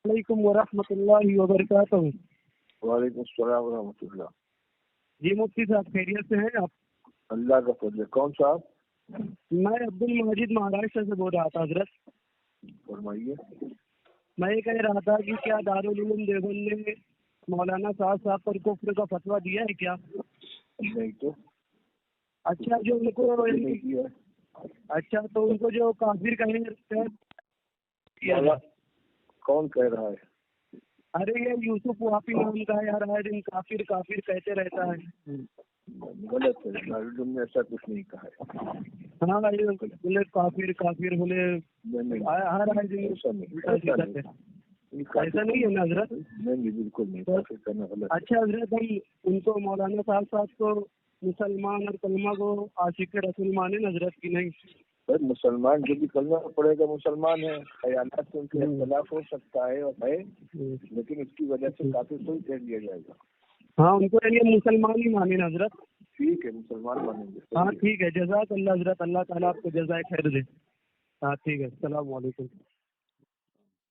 علیکم ورحمۃ اللہ وبرکاتہ۔ وعلیکم السلام ورحمۃ اللہ۔ جی مفتی صاحب خیریت سے ہیں آپ؟ اللہ کا فضل ہے۔ کون صاحب؟ میں عبد المجید مہاراشٹر سے بول رہا تھا حضرت۔ فرمائیے۔ میں یہ کہہ رہا تھا کہ کیا دارالعلوم دیوبند نے مولانا صاحب پر کفر کا فتویٰ دیا ہے کیا؟ نہیں تو اچھا جو ان کو نہیں کیا۔ اچھا تو ان کو جو کافر کہیں کون کہہ رہا ہے؟ ارے یہ یوسف واپی نام کا ہے، ہر دن کافر کافر کہتے رہتا ہے۔ غلط ہے، دارالعلوم نے ایسا کچھ نہیں کہا ہے۔ ہاں بولے کافر کافر بولے ہر دن ایسا نہیں ہے نا حضرت؟ نہیں بالکل نہیں۔ اچھا حضرت ہم ان کو مولانا صاحب کو مسلمان اور کلمہ کو عاشق رسول مانے حضرت کی نہیں؟ مسلمان جو بھی کلمہ پڑے گا مسلمان ہے، خیالات سے ان کے اختلاف ہو سکتا ہے اور ہے، لیکن اس کی وجہ سے کافر کوئی کہہ دیا جائے گا۔ ہاں ان کو یہ مسلمان ہی مانے حضرت۔ ٹھیک ہے مسلمان مانیں گے۔ ہاں ٹھیک ہے، جزاک اللہ حضرت، اللہ تعالیٰ آپ کو جزائے خیر دے۔ ہاں ٹھیک ہے، السلام علیکم۔